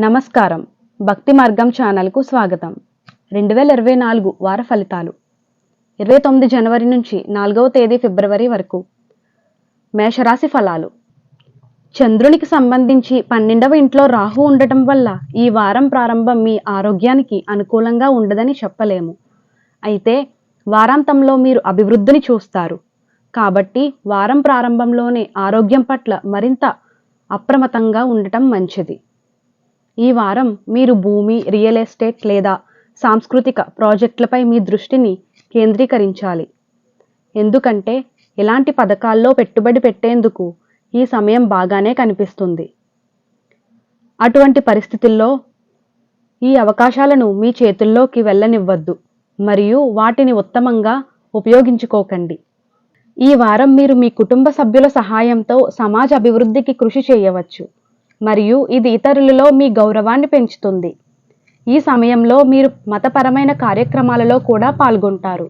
నమస్కారం. భక్తి మార్గం ఛానల్కు స్వాగతం. 2024 వార ఫలితాలు 29 జనవరి నుంచి 4వ తేదీ ఫిబ్రవరి వరకు. మేషరాశి ఫలాలు. చంద్రునికి సంబంధించి 12వ ఇంట్లో రాహు ఉండటం వల్ల ఈ వారం ప్రారంభం మీ ఆరోగ్యానికి అనుకూలంగా ఉండదని చెప్పలేము. అయితే వారాంతంలో మీరు అభివృద్ధిని చూస్తారు. కాబట్టి వారం ప్రారంభంలోనే ఆరోగ్యం పట్ల మరింత అప్రమత్తంగా ఉండటం మంచిది. ఈ వారం మీరు భూమి, రియల్ ఎస్టేట్ లేదా సాంస్కృతిక ప్రాజెక్టులపై మీ దృష్టిని కేంద్రీకరించాలి. ఎందుకంటే ఇలాంటి పథకాల్లో పెట్టుబడి పెట్టేందుకు ఈ సమయం బాగానే కనిపిస్తుంది. అటువంటి పరిస్థితుల్లో ఈ అవకాశాలను మీ చేతుల్లోకి వెళ్ళనివ్వద్దు మరియు వాటిని ఉత్తమంగా ఉపయోగించుకోకండి. ఈ వారం మీరు మీ కుటుంబ సభ్యుల సహాయంతో సమాజ అభివృద్ధికి కృషి చేయవచ్చు మరియు ఇది ఇతరులలో మీ గౌరవాన్ని పెంచుతుంది. ఈ సమయంలో మీరు మతపరమైన కార్యక్రమాలలో కూడా పాల్గొంటారు.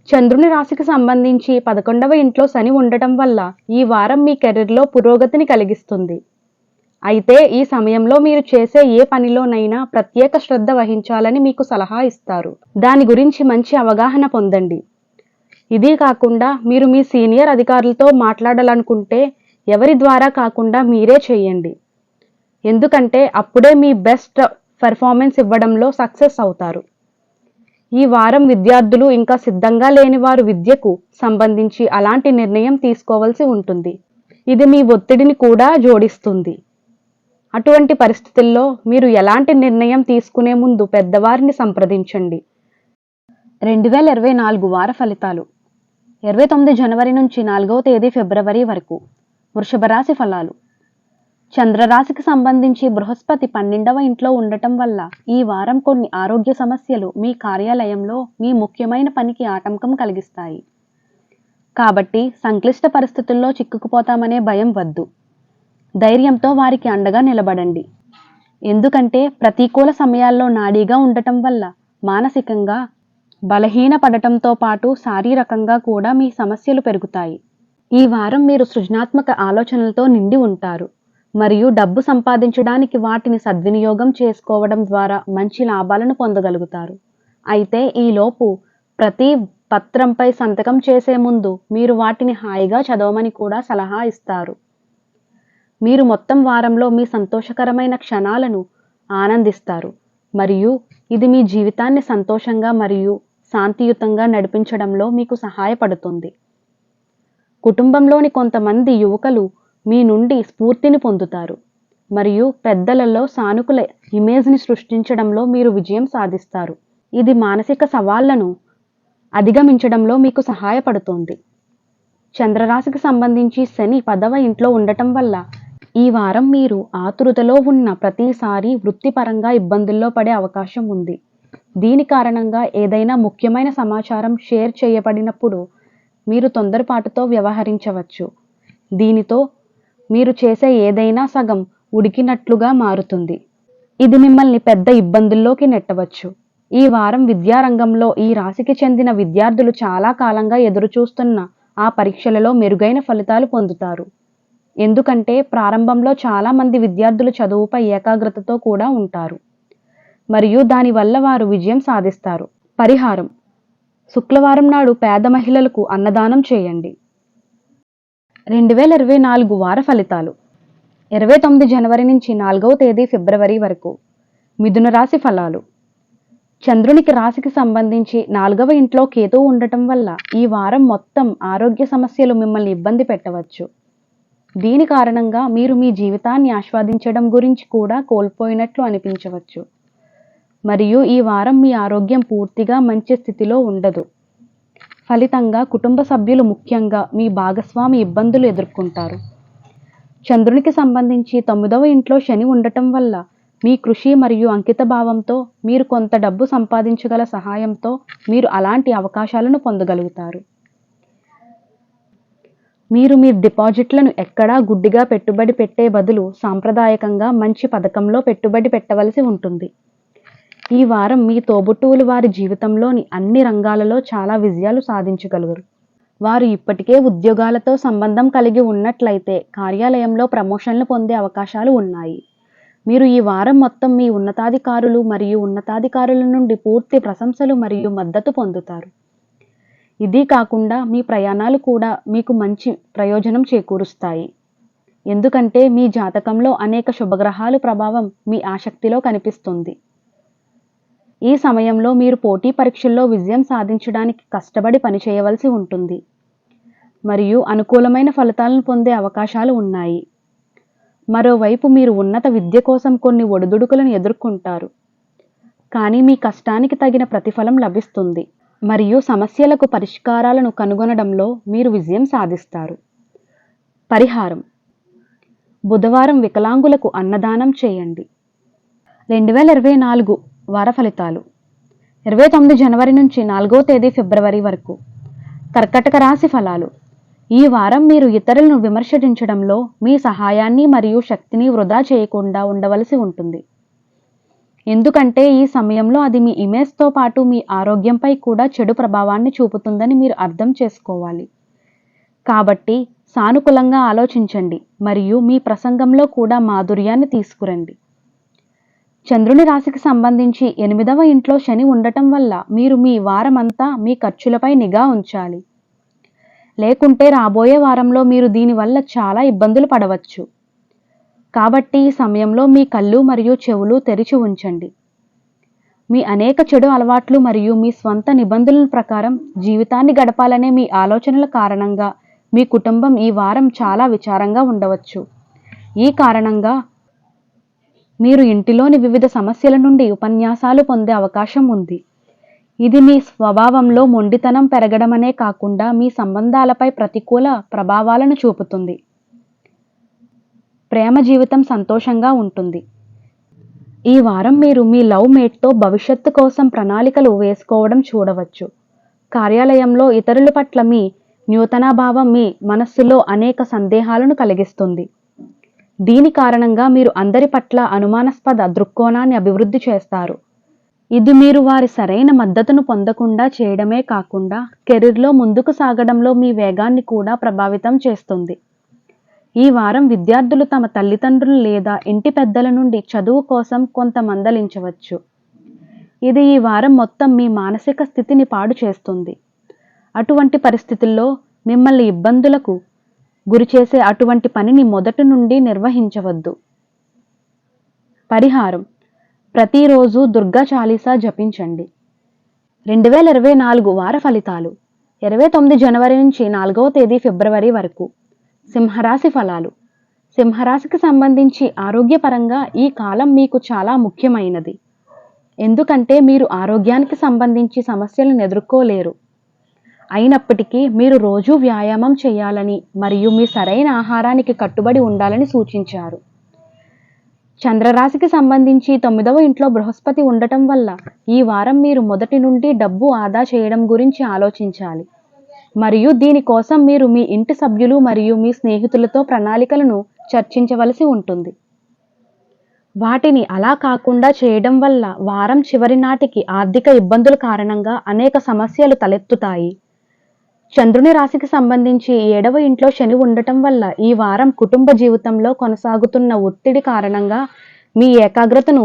చంద్రుని రాశికి సంబంధించి 11వ ఇంట్లో శని ఉండటం వల్ల ఈ వారం మీ కెరీర్లో పురోగతిని కలిగిస్తుంది. అయితే ఈ సమయంలో మీరు చేసే ఏ పనిలోనైనా ప్రత్యేక శ్రద్ధ వహించాలని మీకు సలహా ఇస్తారు. దాని గురించి మంచి అవగాహన పొందండి. ఇది కాకుండా మీరు మీ సీనియర్ అధికారులతో మాట్లాడాలనుకుంటే ఎవరి ద్వారా కాకుండా మీరే చేయండి. ఎందుకంటే అప్పుడే మీ బెస్ట్ పెర్ఫార్మెన్స్ ఇవ్వడంలో సక్సెస్ అవుతారు. ఈ వారం విద్యార్థులు ఇంకా సిద్ధంగా లేని వారు విద్యకు సంబంధించి అలాంటి నిర్ణయం తీసుకోవాల్సి ఉంటుంది. ఇది మీ ఒత్తిడిని కూడా జోడిస్తుంది. అటువంటి పరిస్థితుల్లో మీరు ఎలాంటి నిర్ణయం తీసుకునే ముందు పెద్దవారిని సంప్రదించండి. 2024 వార ఫలితాలు 29 జనవరి నుంచి 4వ తేదీ ఫిబ్రవరి వరకు. వృషభ రాశి ఫలాలు. చంద్రరాశికి సంబంధించి బృహస్పతి 12వ ఇంట్లో ఉండటం వల్ల ఈ వారం కొన్ని ఆరోగ్య సమస్యలు మీ కార్యాలయంలో మీ ముఖ్యమైన పనికి ఆటంకం కలిగిస్తాయి. కాబట్టి సంక్లిష్ట పరిస్థితుల్లో చిక్కుకుపోతామనే భయం వద్దు. ధైర్యంతో వారికి అండగా నిలబడండి. ఎందుకంటే ప్రతికూల సమయాల్లో నాడీగా ఉండటం వల్ల మానసికంగా బలహీనపడటంతో పాటు శారీరకంగా కూడా మీ సమస్యలు పెరుగుతాయి. ఈ వారం మీరు సృజనాత్మక ఆలోచనలతో నిండి ఉంటారు మరియు డబ్బు సంపాదించడానికి వాటిని సద్వినియోగం చేసుకోవడం ద్వారా మంచి లాభాలను పొందగలుగుతారు. అయితే ఈలోపు ప్రతి పత్రంపై సంతకం చేసే ముందు మీరు వాటిని హాయిగా చదవమని కూడా సలహా ఇస్తారు. మీరు మొత్తం వారంలో మీ సంతోషకరమైన క్షణాలను ఆనందిస్తారు మరియు ఇది మీ జీవితాన్ని సంతోషంగా మరియు శాంతియుతంగా నడిపించడంలో మీకు సహాయపడుతుంది. కుటుంబంలోని కొంతమంది యువకులు మీ నుండి స్ఫూర్తిని పొందుతారు మరియు పెద్దలలో సానుకూల ఇమేజ్ని సృష్టించడంలో మీరు విజయం సాధిస్తారు. ఇది మానసిక సవాళ్లను అధిగమించడంలో మీకు సహాయపడుతుంది. చంద్రరాశికి సంబంధించి శని 10వ ఇంట్లో ఉండటం వల్ల ఈ వారం మీరు ఆతురుతలో ఉన్న ప్రతిసారి వృత్తిపరంగా ఇబ్బందుల్లో పడే అవకాశం ఉంది. దీని కారణంగా ఏదైనా ముఖ్యమైన సమాచారం షేర్ చేయబడినప్పుడు మీరు తొందరపాటుతో వ్యవహరించవచ్చు. దీనితో మీరు చేసే ఏదైనా సగం ఉడికినట్లుగా మారుతుంది. ఇది మిమ్మల్ని పెద్ద ఇబ్బందుల్లోకి నెట్టవచ్చు. ఈ వారం విద్యారంగంలో ఈ రాశికి చెందిన విద్యార్థులు చాలా కాలంగా ఎదురుచూస్తున్న ఆ పరీక్షలలో మెరుగైన ఫలితాలు పొందుతారు. ఎందుకంటే ప్రారంభంలో చాలా మంది విద్యార్థులు చదువుపై ఏకాగ్రతతో కూడా ఉంటారు మరియు దానివల్ల వారు విజయం సాధిస్తారు. పరిహారం: శుక్రవారం నాడు పేద మహిళలకు అన్నదానం చేయండి. 2024 వార ఫలితాలు 29 జనవరి నుంచి 4వ తేదీ ఫిబ్రవరి వరకు. మిథున రాశి ఫలాలు. చంద్రునికి రాశికి సంబంధించి 4వ ఇంట్లో కేతువు ఉండటం వల్ల ఈ వారం మొత్తం ఆరోగ్య సమస్యలు మిమ్మల్ని ఇబ్బంది పెట్టవచ్చు. దీని కారణంగా మీరు మీ జీవితాన్ని ఆస్వాదించడం గురించి కూడా కోల్పోయినట్లు అనిపించవచ్చు మరియు ఈ వారం మీ ఆరోగ్యం పూర్తిగా మంచి స్థితిలో ఉండదు. ఫలితంగా కుటుంబ సభ్యులు ముఖ్యంగా మీ భాగస్వామి ఇబ్బందులు ఎదుర్కొంటారు. చంద్రునికి సంబంధించి 9వ ఇంట్లో శని ఉండటం వల్ల మీ కృషి మరియు అంకిత భావంతో మీరు కొంత డబ్బు సంపాదించగల సహాయంతో మీరు అలాంటి అవకాశాలను పొందగలుగుతారు. మీరు మీ డిపాజిట్లను ఎక్కడా గుడ్డిగా పెట్టుబడి పెట్టే బదులు సాంప్రదాయకంగా మంచి పథకంలో పెట్టుబడి పెట్టవలసి ఉంటుంది. ఈ వారం మీ తోబుట్టువులు వారి జీవితంలోని అన్ని రంగాలలో చాలా విజయాలు సాధించగలరు. వారు ఇప్పటికే ఉద్యోగాలతో సంబంధం కలిగి ఉన్నట్లయితే కార్యాలయంలో ప్రమోషన్లు పొందే అవకాశాలు ఉన్నాయి మీరు ఈ వారం మొత్తం మీ ఉన్నతాధికారులు మరియు ఉన్నతాధికారుల నుండి పూర్తి ప్రశంసలు మరియు మద్దతు పొందుతారు. ఇది కాకుండా మీ ప్రయాణాలు కూడా మీకు మంచి ప్రయోజనం చేకూరుస్తాయి. ఎందుకంటే మీ జాతకంలో అనేక శుభగ్రహాలు ప్రభావం మీ ఆసక్తిలో కనిపిస్తుంది. ఈ సమయంలో మీరు పోటీ పరీక్షల్లో విజయం సాధించడానికి కష్టపడి పనిచేయవలసి ఉంటుంది మరియు అనుకూలమైన ఫలితాలను పొందే అవకాశాలు ఉన్నాయి. మరోవైపు మీరు ఉన్నత విద్య కోసం కొన్ని ఒడిదుడుకులను ఎదుర్కొంటారు, కానీ మీ కష్టానికి తగిన ప్రతిఫలం లభిస్తుంది మరియు సమస్యలకు పరిష్కారాలను కనుగొనడంలో మీరు విజయం సాధిస్తారు. పరిహారం: బుధవారం వికలాంగులకు అన్నదానం చేయండి. 2024 వార ఫలితాలు 29 జనవరి నుంచి 4వ తేదీ ఫిబ్రవరి వరకు. కర్కాటక రాశి ఫలాలు. ఈ వారం మీరు ఇతరులను విమర్శించడంలో మీ సహాయాన్ని మరియు శక్తిని వృధా చేయకుండా ఉండవలసి ఉంటుంది, ఎందుకంటే ఈ సమయంలో అది మీ ఇమేజ్తో పాటు మీ ఆరోగ్యంపై కూడా చెడు ప్రభావాన్ని చూపుతుందని మీరు అర్థం చేసుకోవాలి. కాబట్టి సానుకూలంగా ఆలోచించండి మరియు మీ ప్రసంగంలో కూడా మాధుర్యాన్ని తీసుకురండి. చంద్రుని రాశికి సంబంధించి 8వ ఇంట్లో శని ఉండటం వల్ల మీరు మీ వారమంతా మీ ఖర్చులపై నిఘా ఉంచాలి, లేకుంటే రాబోయే వారంలో మీరు దీనివల్ల చాలా ఇబ్బందులు పడవచ్చు. కాబట్టి ఈ సమయంలో మీ కళ్ళు మరియు చెవులు తెరిచి ఉంచండి. మీ అనేక చెడు అలవాట్లు మరియు మీ స్వంత నిబంధనల ప్రకారం జీవితాన్ని గడపాలనే మీ ఆలోచనల కారణంగా మీ కుటుంబం ఈ వారం చాలా విచారంగా ఉండవచ్చు. ఈ కారణంగా మీరు ఇంటిలోని వివిధ సమస్యల నుండి ఉపన్యాసాలు పొందే అవకాశం ఉంది. ఇది మీ స్వభావంలో మొండితనం పెరగడమనే కాకుండా మీ సంబంధాలపై ప్రతికూల ప్రభావాలను చూపుతుంది. ప్రేమ జీవితం సంతోషంగా ఉంటుంది. ఈ వారం మీరు మీ లవ్ మేట్తో భవిష్యత్తు కోసం ప్రణాళికలు వేసుకోవడం చూడవచ్చు. కార్యాలయంలో ఇతరుల పట్ల మీ న్యూనతాభావం మీ మనస్సులో అనేక సందేహాలను కలిగిస్తుంది. దీని కారణంగా మీరు అందరి పట్ల అనుమానాస్పద దృక్కోణాన్ని అభివృద్ధి చేస్తారు. ఇది మీరు వారి సరైన మద్దతును పొందకుండా చేయడమే కాకుండా కెరీర్లో ముందుకు సాగడంలో మీ వేగాన్ని కూడా ప్రభావితం చేస్తుంది. ఈ వారం విద్యార్థులు తమ తల్లిదండ్రులు లేదా ఇంటి పెద్దల నుండి చదువు కోసం కొంత మందలించవచ్చు. ఇది ఈ వారం మొత్తం మీ మానసిక స్థితిని పాడు చేస్తుంది. అటువంటి పరిస్థితుల్లో మిమ్మల్ని ఇబ్బందులకు గురిచేసే అటువంటి పనిని మొదటి నుండి నిర్వహించవద్దు. పరిహారం: ప్రతిరోజు దుర్గా చాలీసా జపించండి. 2024 వార ఫలితాలు 29 జనవరి నుంచి 4వ తేదీ ఫిబ్రవరి వరకు. సింహరాశి ఫలాలు. సింహరాశికి సంబంధించి ఆరోగ్యపరంగా ఈ కాలం మీకు చాలా ముఖ్యమైనది, ఎందుకంటే మీరు ఆరోగ్యానికి సంబంధించి సమస్యలను ఎదుర్కోలేరు. అయినప్పటికీ మీరు రోజూ వ్యాయామం చేయాలని మరియు మీ సరైన ఆహారానికి కట్టుబడి ఉండాలని సూచించారు. చంద్రరాశికి సంబంధించి 9వ ఇంట్లో బృహస్పతి ఉండటం వల్ల ఈ వారం మీరు మొదటి నుండి డబ్బు ఆదా చేయడం గురించి ఆలోచించాలి మరియు దీనికోసం మీరు మీ ఇంటి సభ్యులు మరియు మీ స్నేహితులతో ప్రణాళికలను చర్చించవలసి ఉంటుంది. వాటిని అలా కాకుండా చేయడం వల్ల వారం చివరి నాటికి ఆర్థిక ఇబ్బందుల కారణంగా అనేక సమస్యలు తలెత్తుతాయి. చంద్రుని రాశికి సంబంధించి 7వ ఇంట్లో శని ఉండటం వల్ల ఈ వారం కుటుంబ జీవితంలో కొనసాగుతున్న ఒత్తిడి కారణంగా మీ ఏకాగ్రతను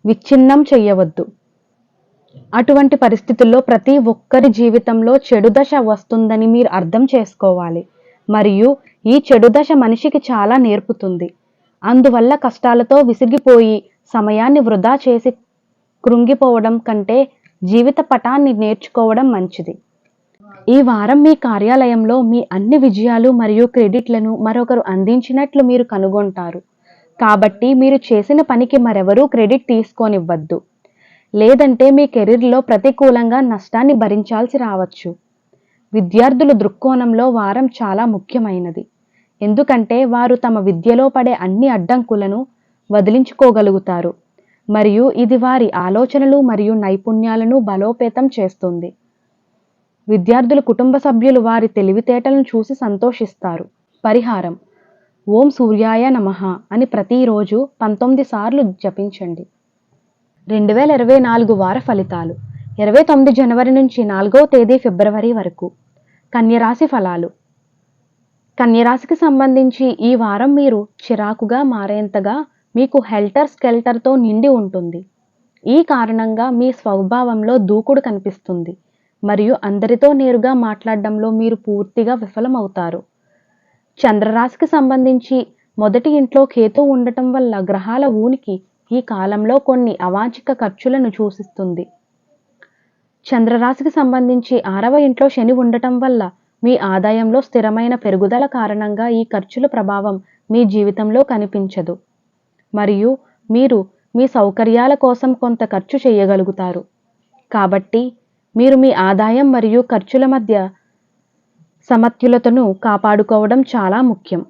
విచ్ఛిన్నం చేయవద్దు. అటువంటి పరిస్థితుల్లో ప్రతి ఒక్కరి జీవితంలో చెడు దశ వస్తుందని మీరు అర్థం చేసుకోవాలి మరియు ఈ చెడు దశ మనిషికి చాలా నేర్పుతుంది. అందువల్ల కష్టాలతో విసిగిపోయి సమయాన్ని వృధా చేసి కృంగిపోవడం కంటే జీవిత పటాన్ని నేర్చుకోవడం మంచిది. ఈ వారం మీ కార్యాలయంలో మీ అన్ని విజయాలు మరియు క్రెడిట్లను మరొకరు అందించినట్లు మీరు కనుగొంటారు. కాబట్టి మీరు చేసిన పనికి మరెవరూ క్రెడిట్ తీసుకోనివ్వద్దు, లేదంటే మీ కెరీర్లో ప్రతికూలంగా నష్టాన్ని భరించాల్సి రావచ్చు. విద్యార్థుల దృక్కోణంలో వారం చాలా ముఖ్యమైనది, ఎందుకంటే వారు తమ విద్యలో పడే అన్ని అడ్డంకులను వదిలించుకోగలుగుతారు మరియు ఇది వారి ఆలోచనలు మరియు నైపుణ్యాలను బలోపేతం చేస్తుంది. విద్యార్థుల కుటుంబ సభ్యులు వారి తెలివితేటలను చూసి సంతోషిస్తారు. పరిహారం: ఓం సూర్యాయ నమః అని ప్రతిరోజు 19 సార్లు జపించండి. 2024 వార ఫలితాలు 29 జనవరి నుంచి 4వ తేదీ ఫిబ్రవరి వరకు. కన్యరాశి ఫలాలు. కన్యరాశికి సంబంధించి ఈ వారం మీరు చిరాకుగా మారేంతగా మీకు హెల్టర్ స్కెల్టర్తో నిండి ఉంటుంది. ఈ కారణంగా మీ స్వభావంలో దూకుడు కనిపిస్తుంది మరియు అందరితో నేరుగా మాట్లాడడంలో మీరు పూర్తిగా విఫలమవుతారు. చంద్రరాశికి సంబంధించి మొదటి ఇంట్లో కేతు ఉండటం వల్ల గ్రహాల ఉనికి ఈ కాలంలో కొన్ని అవాంఛిత ఖర్చులను సూచిస్తుంది. చంద్రరాశికి సంబంధించి 6వ ఇంట్లో శని ఉండటం వల్ల మీ ఆదాయంలో స్థిరమైన పెరుగుదల కారణంగా ఈ ఖర్చుల ప్రభావం మీ జీవితంలో కనిపించదు మరియు మీరు మీ సౌకర్యాల కోసం కొంత ఖర్చు చేయగలుగుతారు. కాబట్టి మీరు మీ ఆదాయం మరియు ఖర్చుల మధ్య సమతుల్యతను కాపాడుకోవడం చాలా ముఖ్యం.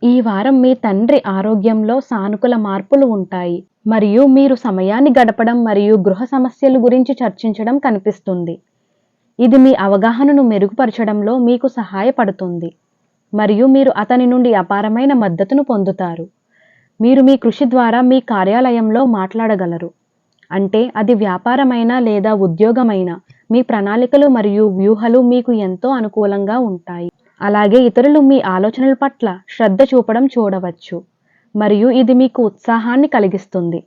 ఈ వారం మీ తండ్రి ఆరోగ్యంలో సానుకూల మార్పులు ఉంటాయి మరియు మీరు సమయాన్ని గడపడం మరియు గృహ సమస్యల గురించి చర్చించడం కనిపిస్తుంది. ఇది మీ అవగాహనను మెరుగుపరచడంలో మీకు సహాయపడుతుంది మరియు మీరు అతని నుండి అపారమైన మద్దతును పొందుతారు. మీరు మీ కృషి ద్వారా మీ కార్యాలయంలో మాట్లాడగలరు, అంటే అది వ్యాపారమైనా లేదా ఉద్యోగమైనా. మీ ప్రణాళికలు మరియు వ్యూహాలు మీకు ఎంతో అనుకూలంగా ఉంటాయి. అలాగే ఇతరులు మీ ఆలోచనల పట్ల శ్రద్ధ చూపడం చూడవచ్చు మరియు ఇది మీకు ఉత్సాహాన్ని కలిగిస్తుంది.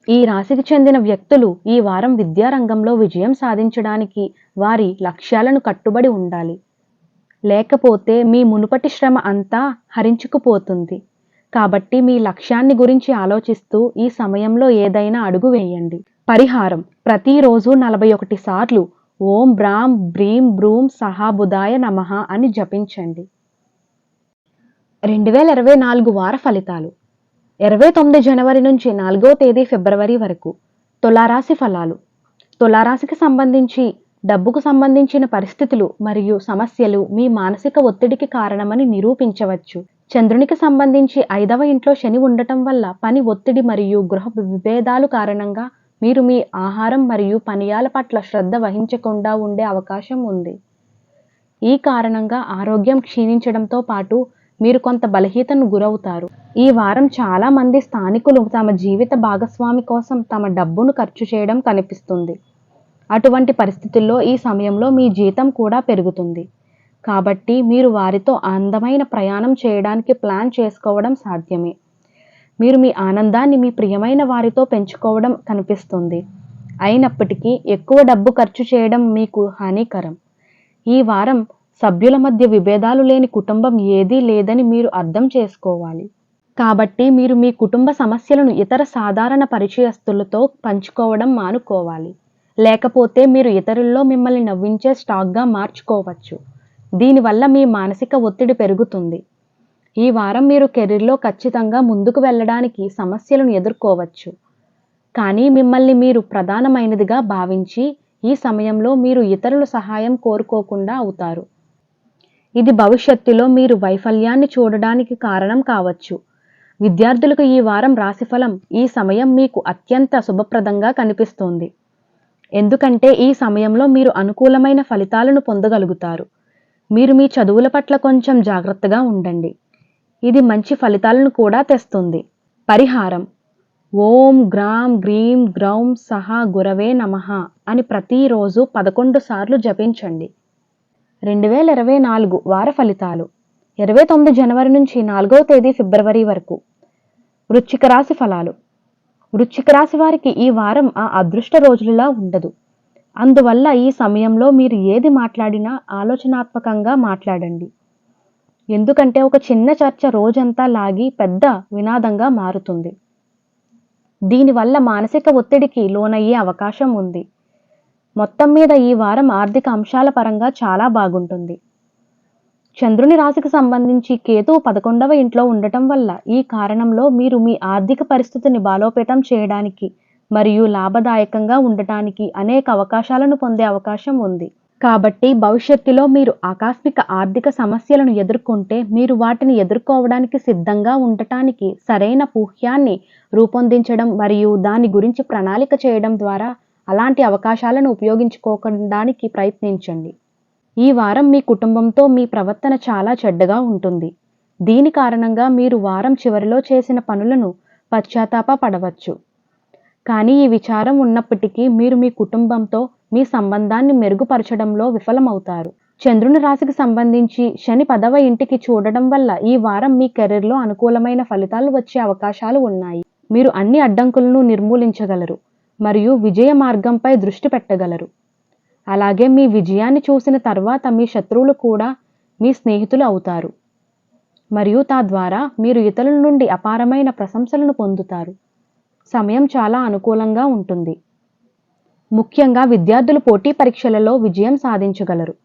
ఈ రాశికి చెందిన వ్యక్తులు ఈ వారం విద్యారంగంలో విజయం సాధించడానికి వారి లక్ష్యాలను కట్టుబడి ఉండాలి, లేకపోతే మీ మునుపటి శ్రమ అంతా హరించుకుపోతుంది. కాబట్టి మీ లక్ష్యాన్ని గురించి ఆలోచిస్తూ ఈ సమయంలో ఏదైనా అడుగు వేయండి. పరిహారం: ప్రతిరోజు 41 సార్లు ఓం బ్రాం బ్రీం బ్రూం సహా బుధాయ నమః అని జపించండి. 2024 వార ఫలితాలు. 29 జనవరి నుంచి 4వ తేదీ ఫిబ్రవరి వరకు తులారాశి ఫలాలు. తులారాశికి సంబంధించి డబ్బుకు సంబంధించిన పరిస్థితులు మరియు సమస్యలు మీ మానసిక ఒత్తిడికి కారణమని నిరూపించవచ్చు. చంద్రునికి సంబంధించి 5వ ఇంట్లో శని ఉండటం వల్ల పని ఒత్తిడి మరియు గృహ విభేదాలు కారణంగా మీరు మీ ఆహారం మరియు పానీయాల పట్ల శ్రద్ధ వహించకుండా ఉండే అవకాశం ఉంది. ఈ కారణంగా ఆరోగ్యం క్షీణించడంతో పాటు మీరు కొంత బలహీనతకు గురవుతారు. ఈ వారం చాలా మంది స్థానికులు తమ జీవిత భాగస్వామి కోసం తమ డబ్బును ఖర్చు చేయడం కనిపిస్తుంది. అటువంటి పరిస్థితుల్లో ఈ సమయంలో మీ జీతం కూడా పెరుగుతుంది. కాబట్టి మీరు వారితో అందమైన ప్రయాణం చేయడానికి ప్లాన్ చేసుకోవడం సాధ్యమే. మీరు మీ ఆనందాన్ని మీ ప్రియమైన వారితో పెంచుకోవడం కనిపిస్తుంది. అయినప్పటికీ ఎక్కువ డబ్బు ఖర్చు చేయడం మీకు హానికరం. ఈ వారం సభ్యుల మధ్య విభేదాలు లేని కుటుంబం ఏదీ లేదని మీరు అర్థం చేసుకోవాలి. కాబట్టి మీరు మీ కుటుంబ సమస్యలను ఇతర సాధారణ పరిచయస్తులతో పంచుకోవడం మానుకోవాలి, లేకపోతే మీరు ఇతరుల్లో మిమ్మల్ని నవ్వించే స్టాక్గా మార్చుకోవచ్చు. దీనివల్ల మీ మానసిక ఒత్తిడి పెరుగుతుంది. ఈ వారం మీరు కెరీర్లో ఖచ్చితంగా ముందుకు వెళ్ళడానికి సమస్యలను ఎదుర్కోవచ్చు, కానీ మిమ్మల్ని మీరు ప్రధానమైనదిగా భావించి ఈ సమయంలో మీరు ఇతరుల సహాయం కోరుకోకుండా అవుతారు. ఇది భవిష్యత్తులో మీరు వైఫల్యాన్ని చూడడానికి కారణం కావచ్చు. విద్యార్థులకు ఈ వారం రాశిఫలం. ఈ సమయం మీకు అత్యంత శుభప్రదంగా కనిపిస్తోంది, ఎందుకంటే ఈ సమయంలో మీరు అనుకూలమైన ఫలితాలను పొందగలుగుతారు. మీరు మీ చదువుల పట్ల కొంచెం జాగ్రత్తగా ఉండండి, ఇది మంచి ఫలితాలను కూడా తెస్తుంది. పరిహారం: ఓం గ్రాం గ్రీం గ్రౌం సహా గురవే నమః అని ప్రతిరోజు 11 సార్లు జపించండి. 2024 వార ఫలితాలు. 29 జనవరి నుంచి 4వ తేదీ ఫిబ్రవరి వరకు వృశ్చిక రాశి ఫలాలు. వృశ్చిక రాశి వారికి ఈ వారం ఆ అదృష్ట రోజులలా ఉండదు. అందువల్ల ఈ సమయంలో మీరు ఏది మాట్లాడినా ఆలోచనాత్మకంగా మాట్లాడండి, ఎందుకంటే ఒక చిన్న చర్చ రోజంతా లాగి పెద్ద వినాదంగా మారుతుంది. దీనివల్ల మానసిక ఒత్తిడికి లోనయ్యే అవకాశం ఉంది. మొత్తం మీద ఈ వారం ఆర్థిక అంశాల పరంగా చాలా బాగుంటుంది. చంద్రుని రాశికి సంబంధించి కేతువు 11వ ఇంట్లో ఉండటం వల్ల ఈ కారణంలో మీరు మీ ఆర్థిక పరిస్థితిని బలోపేతం చేయడానికి మరియు లాభదాయకంగా ఉండటానికి అనేక అవకాశాలను పొందే అవకాశం ఉంది. కాబట్టి భవిష్యత్తులో మీరు ఆకస్మిక ఆర్థిక సమస్యలను ఎదుర్కొంటే మీరు వాటిని ఎదుర్కోవడానికి సిద్ధంగా ఉండటానికి సరైన వ్యూహాన్ని రూపొందించడం మరియు దాని గురించి ప్రణాళిక చేయడం ద్వారా అలాంటి అవకాశాలను ఉపయోగించుకోవడానికి ప్రయత్నించండి. ఈ వారం మీ కుటుంబంతో మీ ప్రవర్తన చాలా చెడ్డగా ఉంటుంది. దీని కారణంగా మీరు వారం చివరిలో చేసిన పనులను పశ్చాత్తాపపడవచ్చు. కానీ ఈ విచారం ఉన్నప్పటికీ మీరు మీ కుటుంబంతో మీ సంబంధాన్ని మెరుగుపరచడంలో విఫలమవుతారు. చంద్రుని రాశికి సంబంధించి శని 10వ ఇంటికి చూడడం వల్ల ఈ వారం మీ కెరీర్లో అనుకూలమైన ఫలితాలు వచ్చే అవకాశాలు ఉన్నాయి. మీరు అన్ని అడ్డంకులను నిర్మూలించగలరు మరియు విజయ మార్గంపై దృష్టి పెట్టగలరు. అలాగే మీ విజయాన్ని చూసిన తర్వాత మీ శత్రువులు కూడా మీ స్నేహితులు అవుతారు మరియు తద్వారా మీరు ఇతరుల నుండి అపారమైన ప్రశంసలను పొందుతారు. సమయం చాలా అనుకూలంగా ఉంటుంది. ముఖ్యంగా విద్యార్థులు పోటీ పరీక్షలలో విజయం సాధించగలరు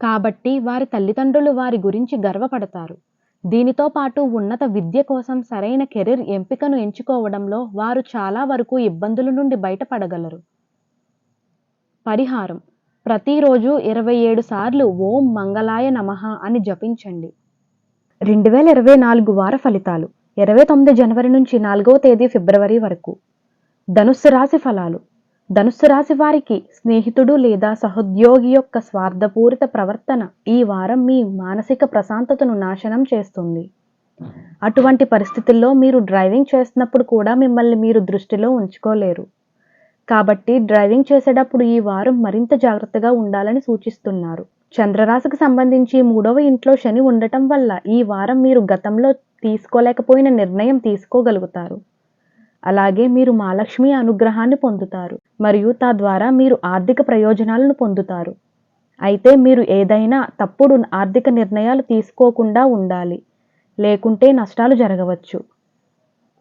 కాబట్టి వారి తల్లిదండ్రులు వారి గురించి గర్వపడతారు. దీనితో పాటు ఉన్నత విద్య కోసం సరైన కెరీర్ ఎంపికను ఎంచుకోవడంలో వారు చాలా వరకు ఇబ్బందుల నుండి బయటపడగలరు. పరిహారం: ప్రతిరోజు 27 సార్లు ఓం మంగళాయ నమః అని జపించండి. 2024 వార ఫలితాలు 29 జనవరి నుంచి 4వ తేదీ ఫిబ్రవరి వరకు. ధనుస్సు రాశి ఫలాలు. ధనుస్సు రాశి వారికి స్నేహితుడు లేదా సహోద్యోగి యొక్క స్వార్థపూరిత ప్రవర్తన ఈ వారం మీ మానసిక ప్రశాంతతను నాశనం చేస్తుంది. అటువంటి పరిస్థితుల్లో మీరు డ్రైవింగ్ చేస్తున్నప్పుడు కూడా మిమ్మల్ని మీరు దృష్టిలో ఉంచుకోలేరు. కాబట్టి డ్రైవింగ్ చేసేటప్పుడు ఈ వారం మరింత జాగ్రత్తగా ఉండాలని సూచిస్తున్నారు. చంద్రరాశికి సంబంధించి 3వ ఇంట్లో శని ఉండటం వల్ల ఈ వారం మీరు గతంలో తీసుకోలేకపోయిన నిర్ణయం తీసుకోగలుగుతారు. అలాగే మీరు మహాలక్ష్మి అనుగ్రహాన్ని పొందుతారు మరియు తద్వారా మీరు ఆర్థిక ప్రయోజనాలను పొందుతారు. అయితే మీరు ఏదైనా తప్పుడు ఆర్థిక నిర్ణయాలు తీసుకోకుండా ఉండాలి, లేకుంటే నష్టాలు జరగవచ్చు.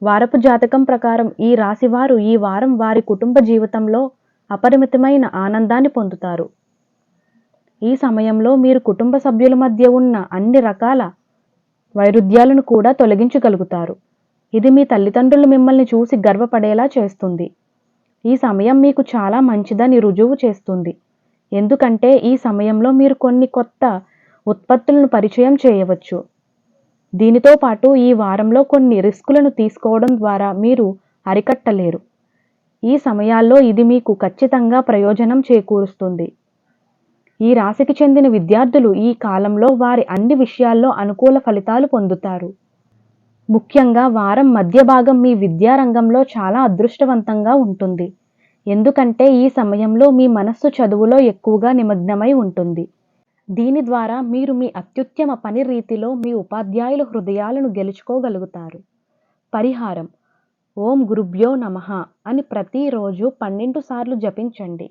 వారపు జాతకం ప్రకారం ఈ రాశివారు ఈ వారం వారి కుటుంబ జీవితంలో అపరిమితమైన ఆనందాన్ని పొందుతారు. ఈ సమయంలో మీరు కుటుంబ సభ్యుల మధ్య ఉన్న అన్ని రకాల వైరుధ్యాలను కూడా తొలగించగలుగుతారు. ఇది మీ తల్లిదండ్రులు మిమ్మల్ని చూసి గర్వపడేలా చేస్తుంది. ఈ సమయం మీకు చాలా మంచిదని రుజువు చేస్తుంది, ఎందుకంటే ఈ సమయంలో మీరు కొన్ని కొత్త ఉత్పత్తులను పరిచయం చేయవచ్చు. దీనితో పాటు ఈ వారంలో కొన్ని రిస్కులను తీసుకోవడం ద్వారా మీరు అరికట్టలేరు. ఈ సమయాల్లో ఇది మీకు ఖచ్చితంగా ప్రయోజనం చేకూరుస్తుంది. ఈ రాశికి చెందిన విద్యార్థులు ఈ కాలంలో వారి అన్ని విషయాల్లో అనుకూల ఫలితాలు పొందుతారు. ముఖ్యంగా వారం మధ్య భాగం మీ విద్యారంగంలో చాలా అదృష్టవంతంగా ఉంటుంది, ఎందుకంటే ఈ సమయంలో మీ మనస్సు చదువులో ఎక్కువగా నిమగ్నమై ఉంటుంది. దీని ద్వారా మీరు మీ అత్యుత్తమ పని రీతిలో మీ ఉపాధ్యాయుల హృదయాలను గెలుచుకోగలుగుతారు. పరిహారం: ఓం గురుభ్యో నమః అని ప్రతిరోజు 12 సార్లు జపించండి.